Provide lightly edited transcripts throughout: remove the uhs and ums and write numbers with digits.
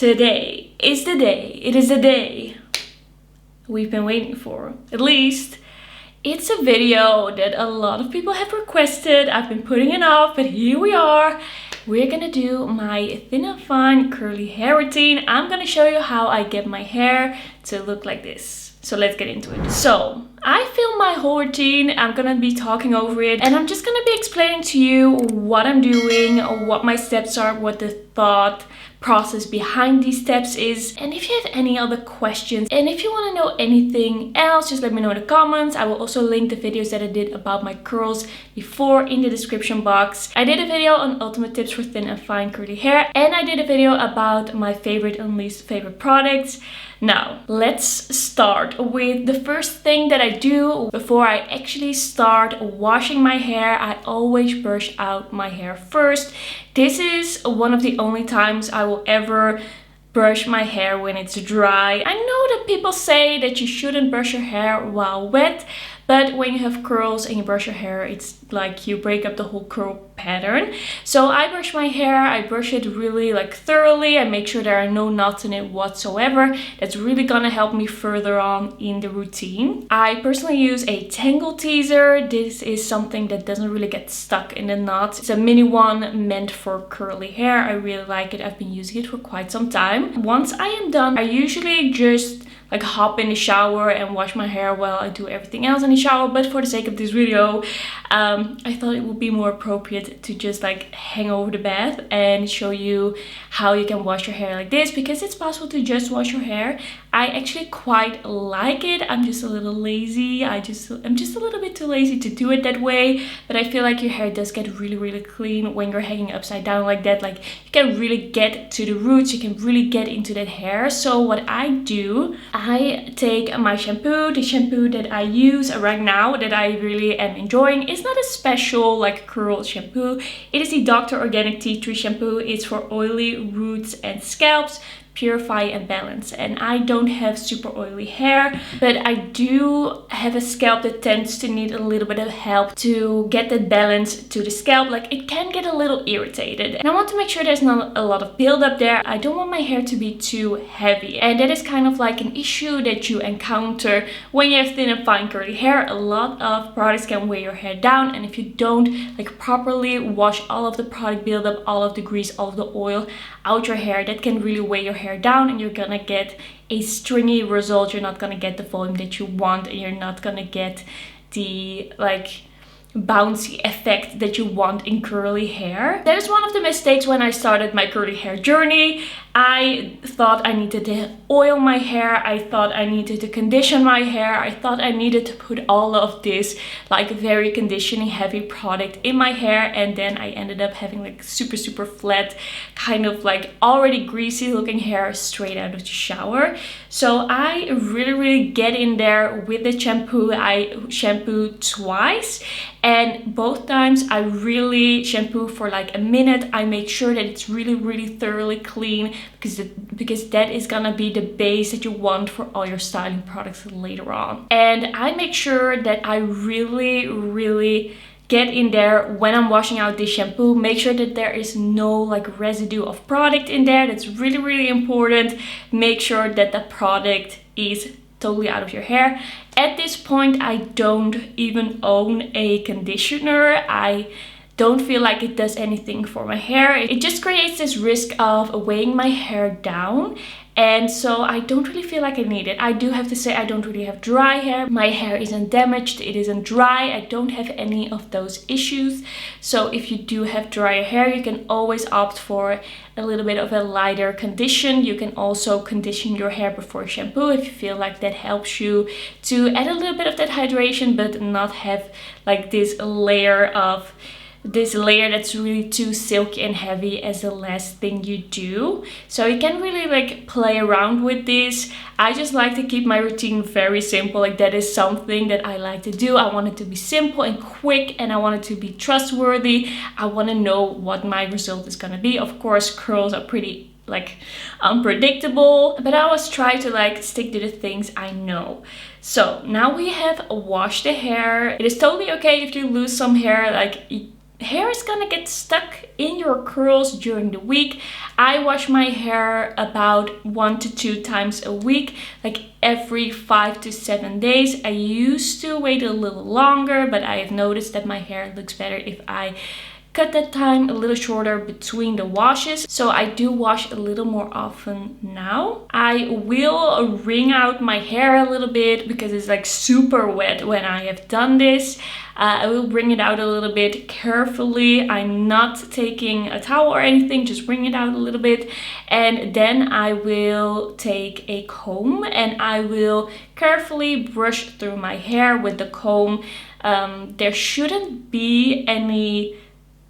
Today is the day. It is the day we've been waiting for. At least it's a video that a lot of people have requested. I've been putting it off, but here we are. We're gonna do my thin and fine curly hair routine. I'm gonna show you how I get my hair to look like this. So let's get into it. So I filmed my whole routine. I'm gonna be talking over it, and I'm just gonna be explaining to you what I'm doing, what my steps are, what the thought process behind these steps is, and if you have any other questions and if you want to know anything else, just let me know in the comments. I will also link the videos that I did about my curls before in the description box. I did a video on ultimate tips for thin and fine curly hair, and I did a video about my favorite and least favorite products. Now, let's start with the first thing that I do before I actually start washing my hair. I always brush out my hair first. This is one of the only times I will ever brush my hair when it's dry. I know that people say that you shouldn't brush your hair while wet, but when you have curls and you brush your hair, it's like you break up the whole curl pattern. So I brush my hair, I brush it really thoroughly. I make sure there are no knots in it whatsoever. That's really gonna help me further on in the routine. I personally use a tangle teaser. This is something that doesn't really get stuck in the knots. It's a mini one meant for curly hair. I really like it. I've been using it for quite some time. Once I am done, I usually just hop in the shower and wash my hair while I do everything else in the shower. But for the sake of this video, I thought it would be more appropriate to just hang over the bath and show you how you can wash your hair like this, because it's possible to just wash your hair. I actually quite like it. I'm just a little lazy. I'm just a little bit too lazy to do it that way, but I feel like your hair does get really clean when you're hanging upside down like that. You can really get to the roots, you can really get into that hair. So what I do, I take my shampoo. The shampoo that I use right now that I really am enjoying is not a special curl shampoo. It is the Dr. Organic Tea Tree shampoo. It's for oily roots and scalps. Purify and balance. And I don't have super oily hair, but I do have a scalp that tends to need a little bit of help to get that balance to the scalp. It can get a little irritated, and I want to make sure there's not a lot of buildup there. I don't want my hair to be too heavy, and that is kind of an issue that you encounter when you have thin and fine curly hair. A lot of products can weigh your hair down, and if you don't properly wash all of the product buildup, all of the grease, all of the oil out your hair, that can really weigh your hair down, and you're gonna get a stringy result. You're not gonna get the volume that you want, and you're not gonna get the bouncy effect that you want in curly hair. That is one of the mistakes when I started my curly hair journey. I thought I needed to oil my hair. I thought I needed to condition my hair. I thought I needed to put all of this very conditioning heavy product in my hair, and then I ended up having super flat, kind of already greasy looking hair straight out of the shower. So I really get in there with the shampoo. I shampoo twice, and both times I really shampoo for a minute. I make sure that it's really thoroughly clean, because that is gonna be the base that you want for all your styling products later on. And I make sure that I really get in there when I'm washing out this shampoo. Make sure that there is no residue of product in there. That's really important. Make sure that the product is totally out of your hair. At this point, I don't even own a conditioner. I don't feel like it does anything for my hair. It just creates this risk of weighing my hair down, and so I don't really feel like I need it. I do have to say I don't really have dry hair. My hair isn't damaged, it isn't dry. I don't have any of those issues. So if you do have drier hair, you can always opt for a little bit of a lighter condition. You can also condition your hair before shampoo if you feel like that helps you to add a little bit of that hydration, but not have this layer that's really too silky and heavy as the last thing you do. So you can really play around with this. I just like to keep my routine very simple. That is something that I like to do. I want it to be simple and quick, and I want it to be trustworthy. I want to know what my result is gonna be. Of course, curls are pretty unpredictable, but I always try to stick to the things I know. So now we have washed the hair. It is totally okay if you lose some hair. hair is gonna get stuck in your curls during the week. I wash my hair about 1 to 2 times a week, like every 5 to 7 days. I used to wait a little longer, but I have noticed that my hair looks better if I cut that time a little shorter between the washes. So I do wash a little more often now. I will wring out my hair a little bit because it's like super wet when I have done this. I will wring it out a little bit carefully. I'm not taking a towel or anything, just wring it out a little bit. And then I will take a comb and I will carefully brush through my hair with the comb. There shouldn't be any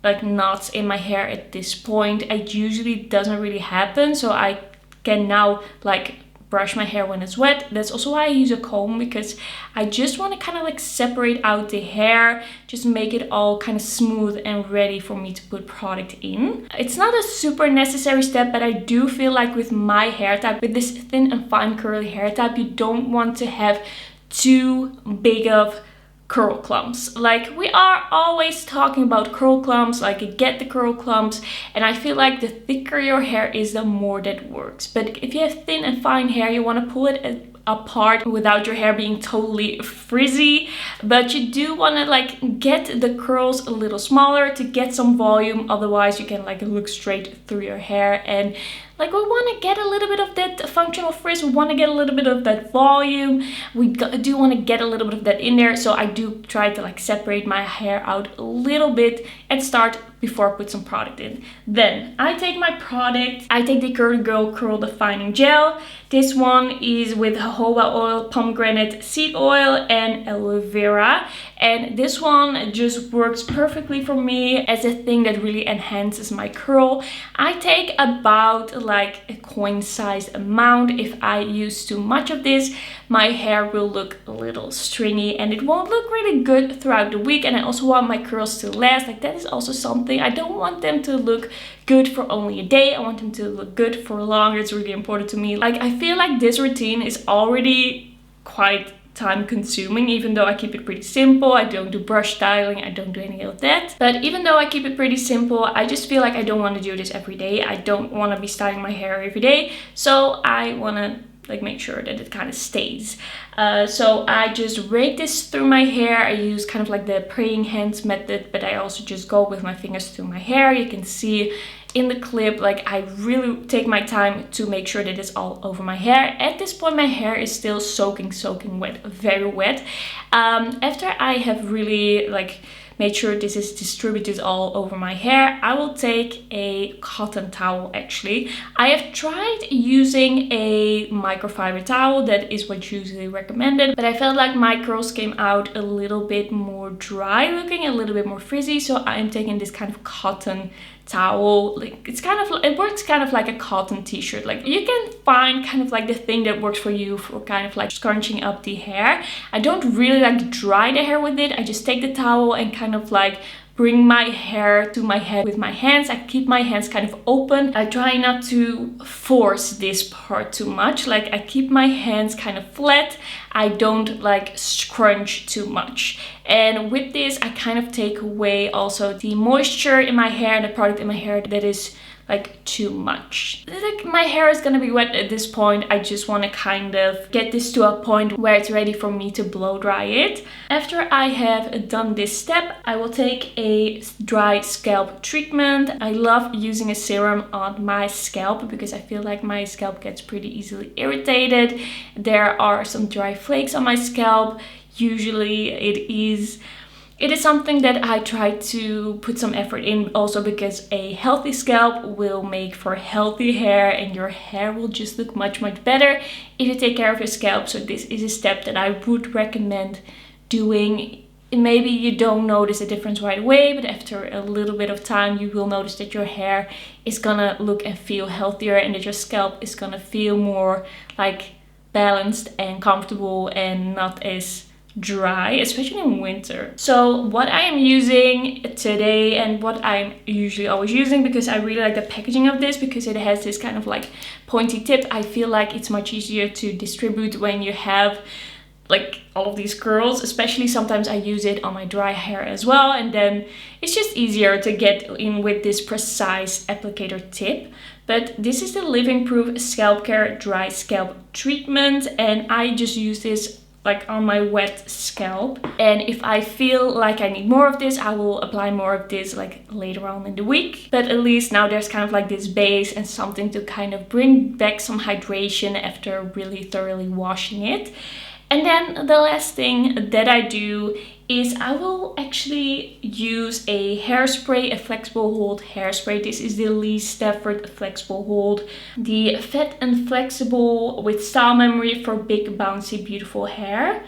like knots in my hair at this point. It usually doesn't really happen, so I can now like brush my hair when it's wet. That's also why I use a comb, because I just want to kind of like separate out the hair, just make it all kind of smooth and ready for me to put product in. It's not a super necessary step, but I do feel like with my hair type, with this thin and fine curly hair type, you don't want to have too big of curl clumps. Like, we are always talking about curl clumps, like get the curl clumps, and I feel like the thicker your hair is, the more that works. But if you have thin and fine hair, you want to pull it apart without your hair being totally frizzy, but you do want to like get the curls a little smaller to get some volume, otherwise you can like look straight through your hair. And like, we want to get a little bit of that functional frizz, we want to get a little bit of that volume, we do want to get a little bit of that in there. So I do try to like separate my hair out a little bit and start before I put some product in. Then I take my product, I take the Curly Girl Curl Defining Gel. This one is with jojoba oil, pomegranate seed oil and aloe vera. And this one just works perfectly for me as a thing that really enhances my curl. I take about like a coin-sized amount. If I use too much of this, my hair will look a little stringy and it won't look really good throughout the week. And I also want my curls to last. Like, that is also something. I don't want them to look good for only a day. I want them to look good for longer. It's really important to me. Like, I feel like this routine is already quite time consuming, even though I keep it pretty simple. I don't do brush styling, I don't do any of that. But even though I keep it pretty simple, I just feel like I don't want to do this every day. I don't want to be styling my hair every day. So I want to like make sure that it kind of stays. So I just rake this through my hair. I use kind of like the praying hands method, but I also just go with my fingers through my hair. You can see in the clip, like, I really take my time to make sure that it's all over my hair. At this point, my hair is still soaking wet, very wet. After I have really like made sure this is distributed all over my hair, I will take a cotton towel. Actually, I have tried using a microfiber towel. That is what's usually recommended, but I felt like my curls came out a little bit more dry looking, a little bit more frizzy, so I'm taking this kind of cotton towel. Like, it's kind of, it works kind of like a cotton t-shirt. Like, you can find kind of like the thing that works for you for kind of like scrunching up the hair. I don't really like to dry the hair with it. I just take the towel and kind of like bring my hair to my head with my hands. I keep my hands kind of open. I try not to force this part too much. Like, I keep my hands kind of flat. I don't like scrunch too much. And with this, I kind of take away also the moisture in my hair and the product in my hair that is like too much. Like, my hair is gonna be wet at this point. I just want to kind of get this to a point where it's ready for me to blow dry it. After I have done this step, I will take a dry scalp treatment. I love using a serum on my scalp because I feel like my scalp gets pretty easily irritated. There are some dry flakes on my scalp. Usually it is something that I try to put some effort in, also because a healthy scalp will make for healthy hair, and your hair will just look much better if you take care of your scalp. So this is a step that I would recommend doing. Maybe you don't notice a difference right away, but after a little bit of time you will notice that your hair is gonna look and feel healthier, and that your scalp is gonna feel more like balanced and comfortable and not as dry, especially in winter. So what I am using today, and what I'm usually always using, because I really like the packaging of this, because it has this kind of like pointy tip. I feel like it's much easier to distribute when you have like all of these curls, especially sometimes I use it on my dry hair as well, and then it's just easier to get in with this precise applicator tip. But this is the Living Proof Scalp Care Dry Scalp Treatment, and I just use this like on my wet scalp, and if I feel like I need more of this, I will apply more of this like later on in the week. But at least now there's kind of like this base and something to kind of bring back some hydration after really thoroughly washing it. And then the last thing that I do is I will actually use a hairspray, a flexible hold hairspray. This is the Stafford flexible hold, the fat and flexible with style memory for big, bouncy, beautiful hair.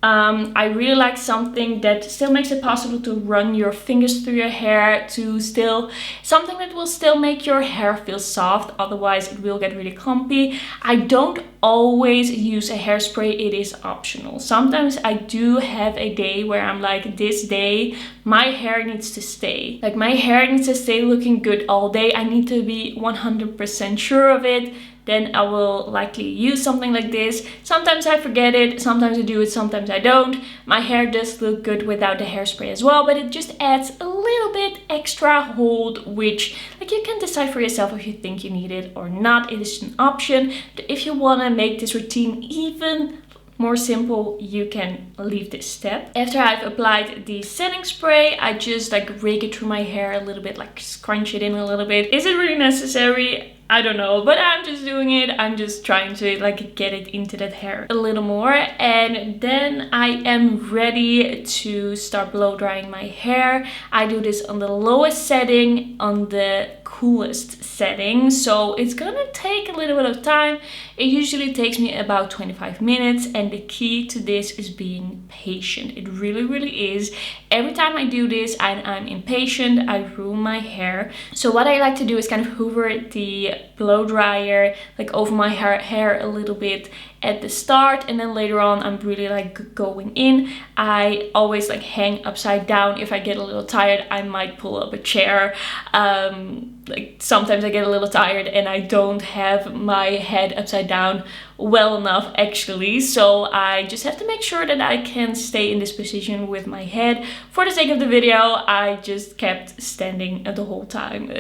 I really like something that still makes it possible to run your fingers through your hair, to still something that will still make your hair feel soft, otherwise it will get really clumpy. I don't always use a hairspray, it is optional. Sometimes I do have a day where I'm like, this day my hair needs to stay. Like my hair needs to stay looking good all day. I need to be 100% sure of it. Then I will likely use something like this. Sometimes I forget it, sometimes I do it, sometimes I don't. My hair does look good without the hairspray as well, but it just adds a little bit extra hold, which like you can decide for yourself if you think you need it or not. It is an option. But if you want to make this routine even more simple, you can leave this step. After I've applied the setting spray, I just like rake it through my hair a little bit, like scrunch it in a little bit. Is it really necessary? I don't know, but I'm just doing it. I'm just trying to like get it into that hair a little more. And then I am ready to start blow drying my hair. I do this on the lowest setting, on the coolest setting. So it's gonna take a little bit of time. It usually takes me about 25 minutes. And the key to this is being patient. It really, really is. Every time I do this and I'm impatient, I ruin my hair. So what I like to do is kind of hoover the blow dryer like over my hair a little bit at the start, and then later on I'm really like going in. I always like hang upside down. If I get a little tired, I might pull up a chair. Like sometimes I get a little tired and I don't have my head upside down well enough actually, so I just have to make sure that I can stay in this position with my head. For the sake of the video, I just kept standing the whole time.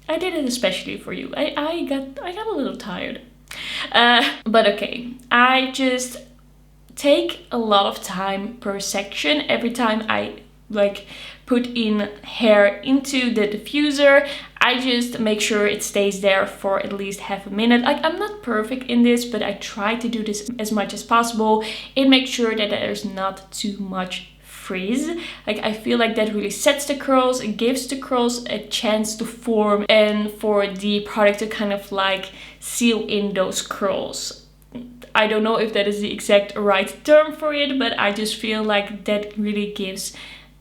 I did it especially for you. I got a little tired. But okay, I just take a lot of time per section. Every time I like put in hair into the diffuser, I just make sure it stays there for at least half a minute. Like I'm not perfect in this, but I try to do this as much as possible. It makes sure that there's not too much frizz. Like I feel like that really sets the curls. It gives the curls a chance to form and for the product to kind of like seal in those curls. I don't know if that is the exact right term for it, but I just feel like that really gives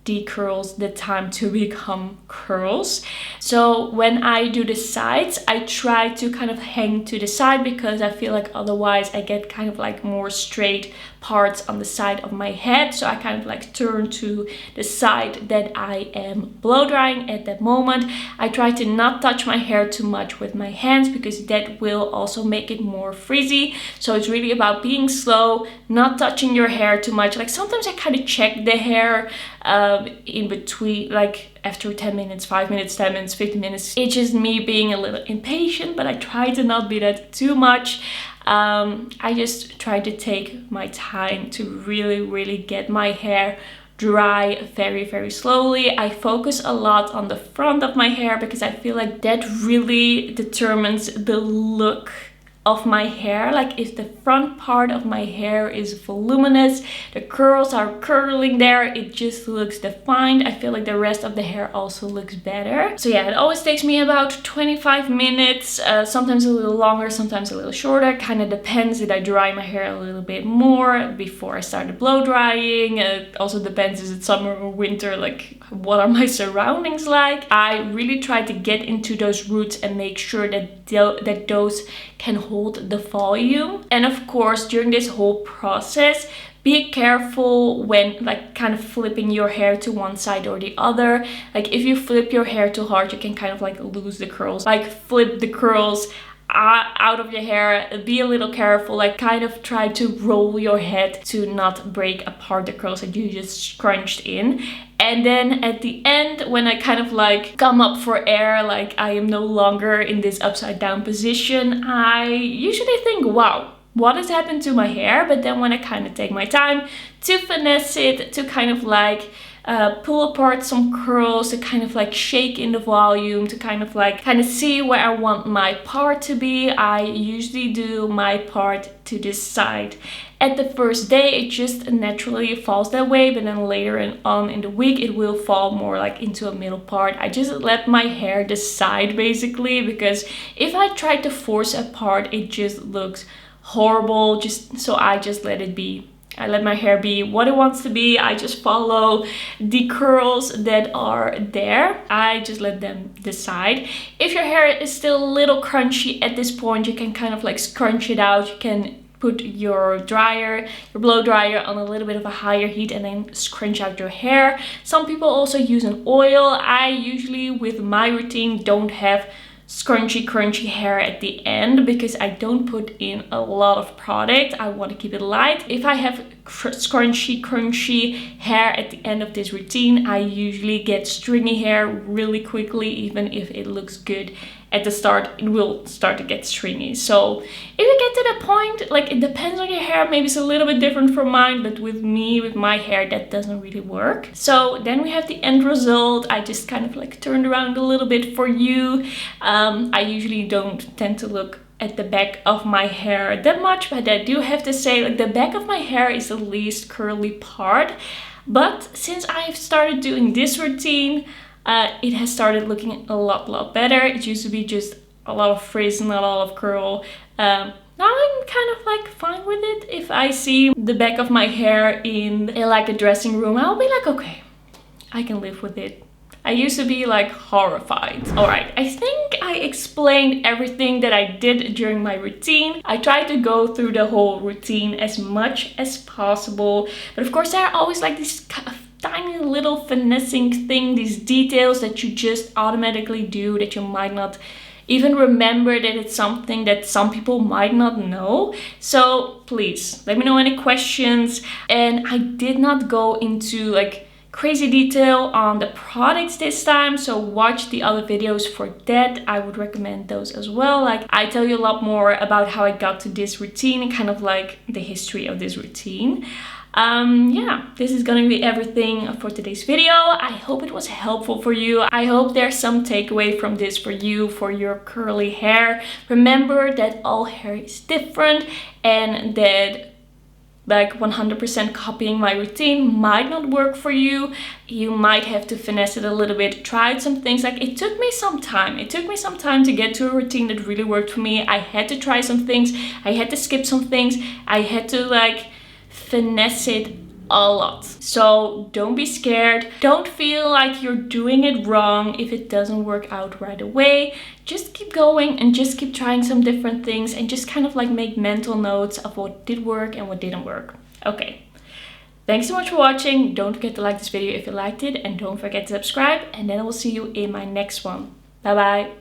the curls the time to become curls. So when I do the sides, I try to kind of hang to the side because I feel like otherwise I get kind of like more straight parts on the side of my head. So I kind of like turn to the side that I am blow drying at that moment. I try to not touch my hair too much with my hands because that will also make it more frizzy. So it's really about being slow, not touching your hair too much. Like sometimes I kind of check the hair in between, like after 10 minutes, 5 minutes, 10 minutes, 15 minutes. It's just me being a little impatient, but I try to not be that too much. I just try to take my time to really get my hair dry very, very slowly. I focus a lot on the front of my hair because I feel like that really determines the look of my hair. Like if the front part of my hair is voluminous, the curls are curling there, it just looks defined. I feel like the rest of the hair also looks better. So yeah, it always takes me about 25 minutes, sometimes a little longer, sometimes a little shorter. Kind of depends. Did I dry my hair a little bit more before I started blow drying? It also depends, is it summer or winter? Like what are my surroundings like? I really try to get into those roots and make sure that those can hold the volume. And of course, during this whole process, be careful when like kind of flipping your hair to one side or the other. Like if you flip your hair too hard, you can kind of like lose the curls. Like flip the curls out of your hair, be a little careful, like kind of try to roll your head to not break apart the curls that you just scrunched in. And then at the end, when I kind of like come up for air, like I am no longer in this upside down position, I usually think, wow, what has happened to my hair? But then when I kind of take my time to finesse it, to kind of like pull apart some curls, to kind of like shake in the volume, to kind of see where I want my part to be, I usually do my part to this side. At the first day, it just naturally falls that way, but then later on in the week, it will fall more like into a middle part. I just let my hair decide basically, because if I try to force a part, it just looks horrible. So I just let it be. I let my hair be what it wants to be. I just follow the curls that are there. I just let them decide. If your hair is still a little crunchy at this point, you can kind of like scrunch it out. You can put your dryer, your blow dryer on a little bit of a higher heat and then scrunch out your hair. Some people also use an oil. I usually, with my routine, don't have crunchy hair at the end because I don't put in a lot of product. I want to keep it light. If I have crunchy hair at the end of this routine, I usually get stringy hair really quickly. Even if it looks good at the start, it will start to get stringy. So if you get to that point, like, it depends on your hair, maybe it's a little bit different from mine, but with me, with my hair, that doesn't really work. So then we have the end result. I just kind of like turned around a little bit for you. I usually don't tend to look at the back of my hair that much, but I do have to say, like, the back of my hair is the least curly part. But since I've started doing this routine, it has started looking a lot better. It used to be just a lot of frizz and a lot of curl. Now I'm kind of like fine with it. If I see the back of my hair in like a dressing room, I'll be like, okay, I can live with it. I used to be like horrified. All right, I think I explained everything that I did during my routine. I tried to go through the whole routine as much as possible, but of course there are always like these tiny little finessing thing, these details that you just automatically do that you might not even remember that it's something that some people might not know. So please let me know any questions. And I did not go into like crazy detail on the products this time, so watch the other videos for that. I would recommend those as well. Like, I tell you a lot more about how I got to this routine and kind of like the history of this routine. Yeah, this is gonna be everything for today's video. I hope it was helpful for you. I hope there's some takeaway from this for you, for your curly hair. Remember that all hair is different and that like 100% copying my routine might not work for you. You might have to finesse it a little bit, try some things. Like, it took me some time. It took me some time to get to a routine that really worked for me. I had to try some things. I had to skip some things. I had to like finesse it a lot. So don't be scared. Don't feel like you're doing it wrong if it doesn't work out right away. Just keep going and just keep trying some different things and just kind of like make mental notes of what did work and what didn't work. Okay. Thanks so much for watching. Don't forget to like this video if you liked it, and don't forget to subscribe, and then I will see you in my next one. Bye bye.